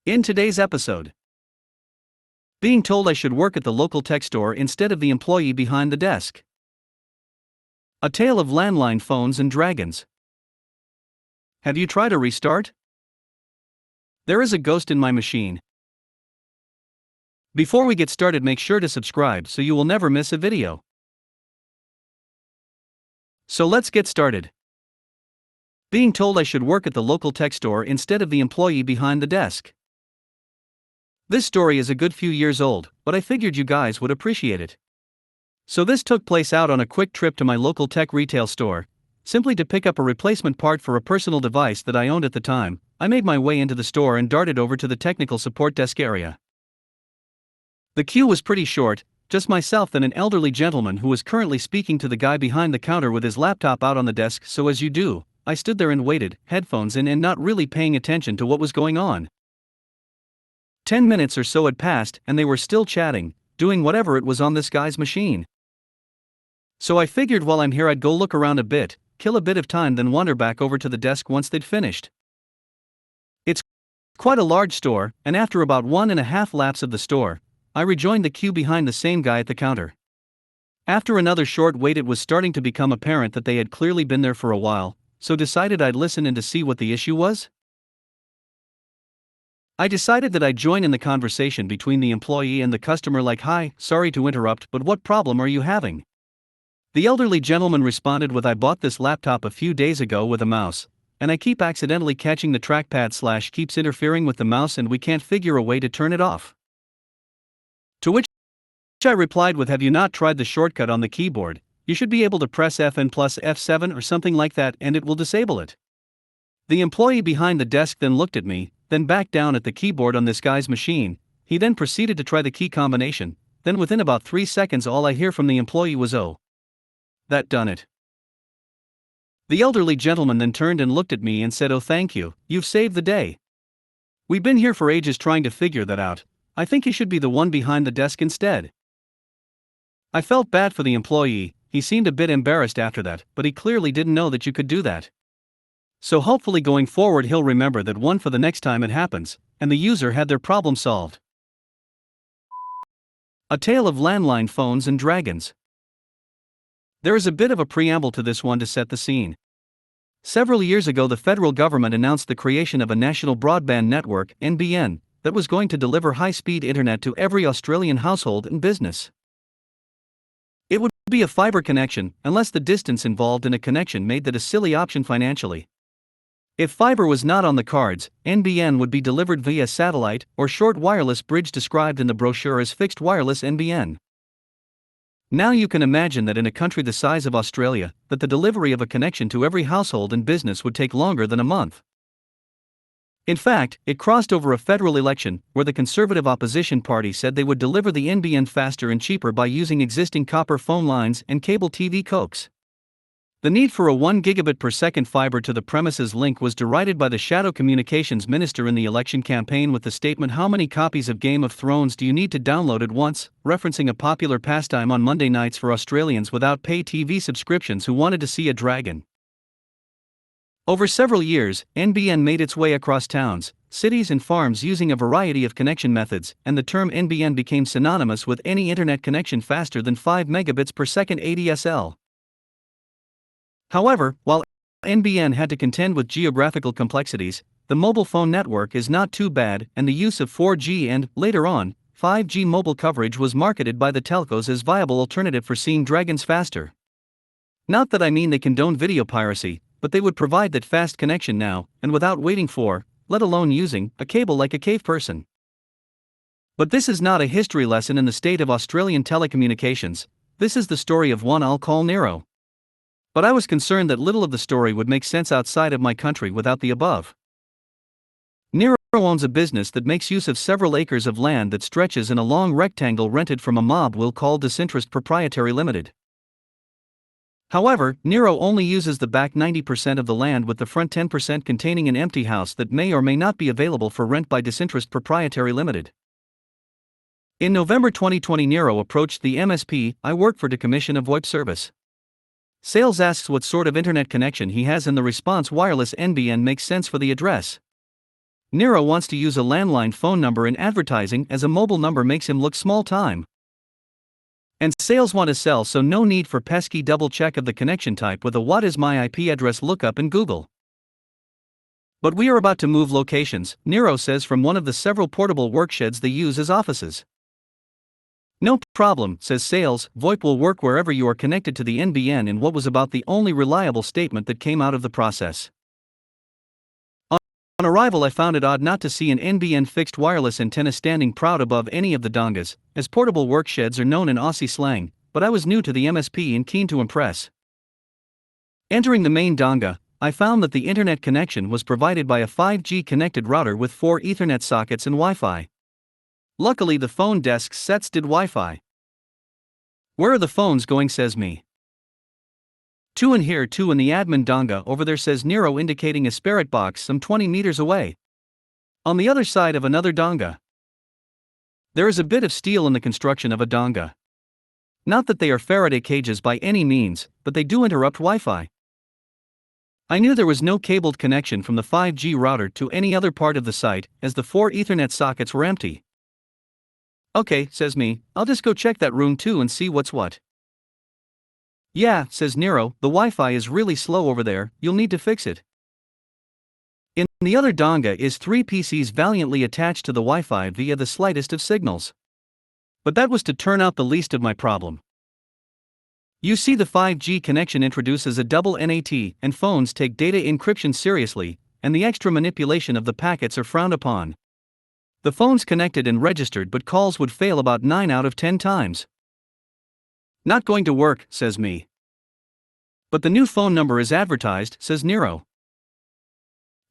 In today's episode, being told I should work at the local tech store instead of the employee behind the desk. A tale of landline phones and dragons. Have you tried a restart? There is a ghost in my machine. Before we get started, make sure to subscribe so you will never miss a video. So let's get started. Being told I should work at the local tech store instead of the employee behind the desk. This story is a good few years old, but I figured you guys would appreciate it. So this took place out on a quick trip to my local tech retail store, simply to pick up a replacement part for a personal device that I owned at the time. I made my way into the store and darted over to the technical support desk area. The queue was pretty short, just myself and an elderly gentleman who was currently speaking to the guy behind the counter with his laptop out on the desk. So as you do, I stood there and waited, headphones in and not really paying attention to what was going on. 10 minutes or so had passed and they were still chatting, doing whatever it was on this guy's machine. So I figured while I'm here I'd go look around a bit, kill a bit of time, then wander back over to the desk once they'd finished. It's quite a large store, and after about 1.5 laps of the store, I rejoined the queue behind the same guy at the counter. After another short wait, it was starting to become apparent that they had clearly been there for a while, so decided I'd listen in to see what the issue was. I decided that I'd join in the conversation between the employee and the customer, like, "Hi, sorry to interrupt, but what problem are you having?" The elderly gentleman responded with, "I bought this laptop a few days ago with a mouse, and I keep accidentally catching the trackpad / keeps interfering with the mouse and we can't figure a way to turn it off." To which I replied with, "Have you not tried the shortcut on the keyboard? You should be able to press Fn plus F7 or something like that and it will disable it." The employee behind the desk then looked at me, then back down at the keyboard on this guy's machine. He then proceeded to try the key combination, then within about 3 seconds all I hear from the employee was, "Oh, that done it." The elderly gentleman then turned and looked at me and said, "Oh, thank you, you've saved the day. We've been here for ages trying to figure that out. I think you should be the one behind the desk instead." I felt bad for the employee. He seemed a bit embarrassed after that, but he clearly didn't know that you could do that. So hopefully going forward he'll remember that one for the next time it happens, and the user had their problem solved. A tale of landline phones and dragons. There is a bit of a preamble to this one to set the scene. Several years ago the federal government announced the creation of a national broadband network, NBN, that was going to deliver high-speed internet to every Australian household and business. It would be a fibre connection, unless the distance involved in a connection made that a silly option financially. If fiber was not on the cards, NBN would be delivered via satellite or short wireless bridge, described in the brochure as fixed wireless NBN. Now you can imagine that in a country the size of Australia, that the delivery of a connection to every household and business would take longer than a month. In fact, it crossed over a federal election where the Conservative opposition party said they would deliver the NBN faster and cheaper by using existing copper phone lines and cable TV coax. The need for a 1 gigabit per second fiber to the premises link was derided by the shadow communications minister in the election campaign with the statement, "How many copies of Game of Thrones do you need to download at once?" referencing a popular pastime on Monday nights for Australians without pay TV subscriptions who wanted to see a dragon. Over several years, NBN made its way across towns, cities and farms using a variety of connection methods, and the term NBN became synonymous with any internet connection faster than 5 megabits per second ADSL. However, while NBN had to contend with geographical complexities, the mobile phone network is not too bad, and the use of 4G and, later on, 5G mobile coverage was marketed by the telcos as viable alternative for seeing dragons faster. Not that I mean they condone video piracy, but they would provide that fast connection now, and without waiting for, let alone using, a cable like a cave person. But this is not a history lesson in the state of Australian telecommunications. This is the story of one I'll call Nero. But I was concerned that little of the story would make sense outside of my country without the above. Nero owns a business that makes use of several acres of land that stretches in a long rectangle rented from a mob we'll call Disinterest Proprietary Limited. However, Nero only uses the back 90% of the land, with the front 10% containing an empty house that may or may not be available for rent by Disinterest Proprietary Limited. In November 2020, Nero approached the MSP I work for to commission a VoIP service. Sales asks what sort of internet connection he has, and the response, wireless NBN, makes sense for the address. Nero wants to use a landline phone number in advertising as a mobile number makes him look small time. And sales want to sell, so no need for pesky double check of the connection type with a what is my IP address lookup in Google. But we are about to move locations, Nero says from one of the several portable worksheds they use as offices. No problem, says sales, VoIP will work wherever you are connected to the NBN, in what was about the only reliable statement that came out of the process. On arrival, I found it odd not to see an NBN fixed wireless antenna standing proud above any of the dongas, as portable worksheds are known in Aussie slang, but I was new to the MSP and keen to impress. Entering the main donga, I found that the internet connection was provided by a 5G connected router with 4 Ethernet sockets and Wi-Fi. Luckily, the phone desk sets did Wi-Fi. Where are the phones going, says me. 2 in here, 2 in the admin donga over there, says Nero, indicating a spirit box some 20 meters away. On the other side of another donga. There is a bit of steel in the construction of a donga. Not that they are Faraday cages by any means, but they do interrupt Wi-Fi. I knew there was no cabled connection from the 5G router to any other part of the site, as the 4 Ethernet sockets were empty. Okay, says me, I'll just go check that room too and see what's what. Yeah, says Nero, the Wi-Fi is really slow over there, you'll need to fix it. In the other donga is 3 PCs valiantly attached to the Wi-Fi via the slightest of signals. But that was to turn out the least of my problem. You see, the 5G connection introduces a double NAT, and phones take data encryption seriously, and the extra manipulation of the packets are frowned upon. The phone's connected and registered, but calls would fail about 9 out of 10 times. Not going to work, says me. But the new phone number is advertised, says Nero.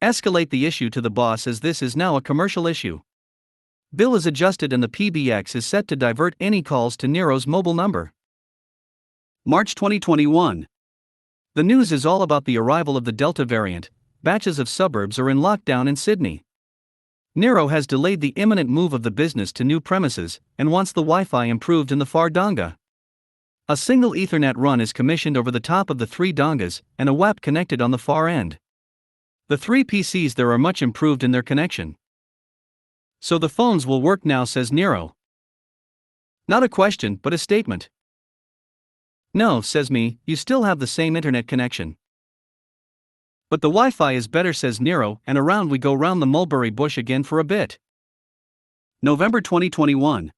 Escalate the issue to the boss, as this is now a commercial issue. Bill is adjusted and the PBX is set to divert any calls to Nero's mobile number. March 2021. The news is all about the arrival of the Delta variant. Batches of suburbs are in lockdown in Sydney. Nero has delayed the imminent move of the business to new premises and wants the Wi-Fi improved in the far donga. A single Ethernet run is commissioned over the top of the 3 dongas, and a WAP connected on the far end. The 3 PCs there are much improved in their connection. So the phones will work now, says Nero. Not a question, but a statement. No, says me, you still have the same internet connection. But the Wi-Fi is better, says Nero, and around we go round the mulberry bush again for a bit. November 2021.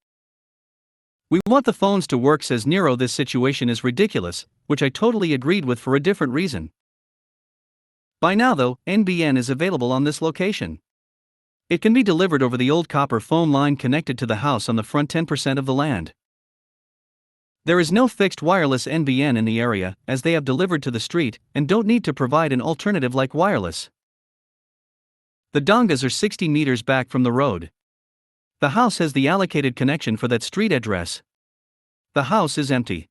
We want the phones to work, says Nero. This situation is ridiculous, which I totally agreed with for a different reason. By now though, NBN is available on this location. It can be delivered over the old copper phone line connected to the house on the front 10% of the land. There is no fixed wireless NBN in the area, as they have delivered to the street, and don't need to provide an alternative like wireless. The dongas are 60 meters back from the road. The house has the allocated connection for that street address. The house is empty.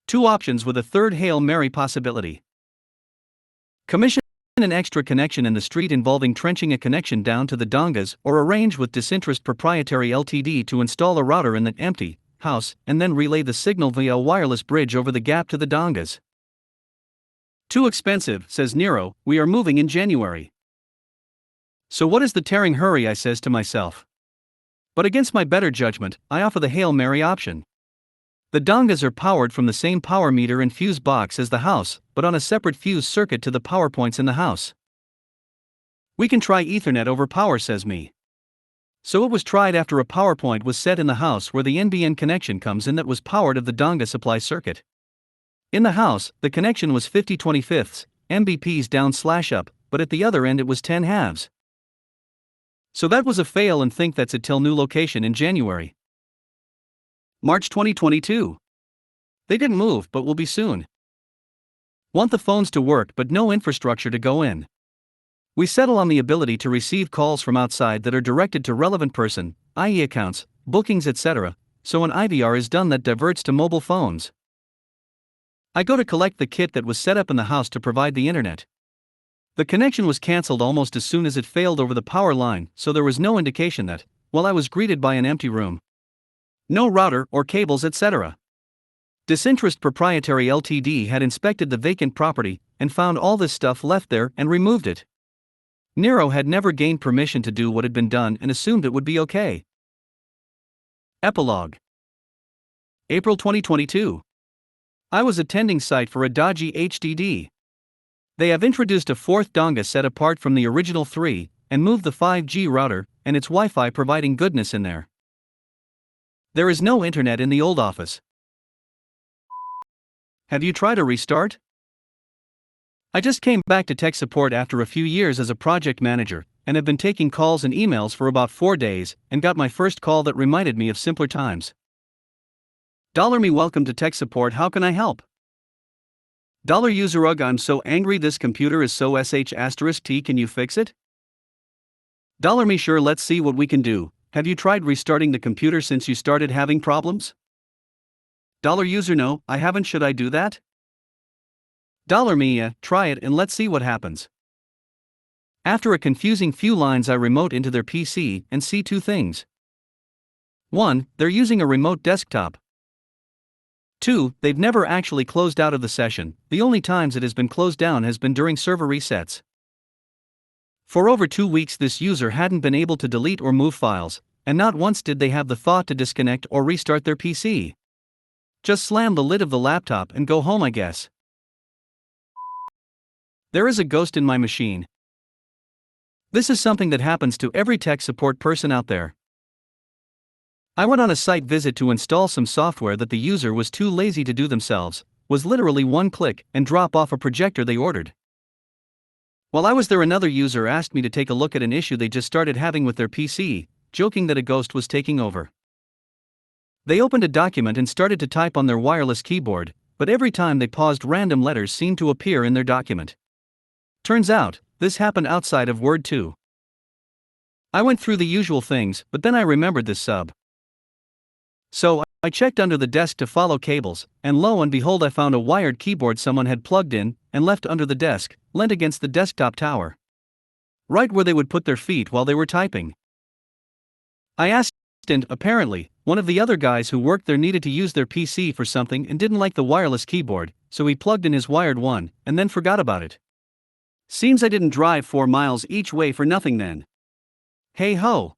2 options with a third Hail Mary possibility. Commission an extra connection in the street involving trenching a connection down to the dongas, or arrange with Disinterest Proprietary Ltd to install a router in the empty house and then relay the signal via a wireless bridge over the gap to the dongas. Too expensive, says Nero, we are moving in January. So what is the tearing hurry, I says to myself. But against my better judgment, I offer the Hail Mary option. The dongas are powered from the same power meter and fuse box as the house, but on a separate fuse circuit to the power points in the house. We can try Ethernet over power, says me. So it was tried after a power point was set in the house where the NBN connection comes in that was powered of the donga supply circuit. In the house, the connection was 50/25 Mbps down/up, but at the other end it was 10 halves. So that was a fail, and think that's it till new location in January. March 2022. They didn't move, but will be soon. Want the phones to work but no infrastructure to go in. We settle on the ability to receive calls from outside that are directed to relevant person, i.e. accounts, bookings, etc., so an IVR is done that diverts to mobile phones. I go to collect the kit that was set up in the house to provide the internet. The connection was cancelled almost as soon as it failed over the power line, so there was no indication that, well, I was greeted by an empty room. No router or cables, etc. Disinterest Proprietary Ltd had inspected the vacant property and found all this stuff left there and removed it. Nero had never gained permission to do what had been done and assumed it would be okay. Epilogue. April 2022. I was attending site for a dodgy HDD. They have introduced a fourth donga set apart from the original 3, and moved the 5G router, and its Wi-Fi providing goodness in there. There is no internet in the old office. Have you tried a restart? I just came back to tech support after a few years as a project manager, and have been taking calls and emails for about 4 days, and got my first call that reminded me of simpler times. $Me welcome to tech support, how can I help? $user ugh, I'm so angry this computer is so sh*t, can you fix it? $me sure, let's see what we can do. Have you tried restarting the computer since you started having problems? $user no, I haven't, should I do that? $me yeah, try it and let's see what happens. After a confusing few lines, I remote into their PC and see 2 things. 1. They're using a remote desktop. 2. They've never actually closed out of the session, the only times it has been closed down has been during server resets. For over 2 weeks this user hadn't been able to delete or move files, and not once did they have the thought to disconnect or restart their PC. Just slam the lid of the laptop and go home, I guess. There is a ghost in my machine. This is something that happens to every tech support person out there. I went on a site visit to install some software that the user was too lazy to do themselves, was literally 1 click and drop off a projector they ordered. While I was there, another user asked me to take a look at an issue they just started having with their PC, joking that a ghost was taking over. They opened a document and started to type on their wireless keyboard, but every time they paused, random letters seemed to appear in their document. Turns out, this happened outside of Word too. I went through the usual things, but then I remembered this sub. So, I checked under the desk to follow cables, and lo and behold, I found a wired keyboard someone had plugged in and left under the desk, leant against the desktop tower. Right where they would put their feet while they were typing. I asked, and apparently, one of the other guys who worked there needed to use their PC for something and didn't like the wireless keyboard, so he plugged in his wired one, and then forgot about it. Seems I didn't drive 4 miles each way for nothing then. Hey ho!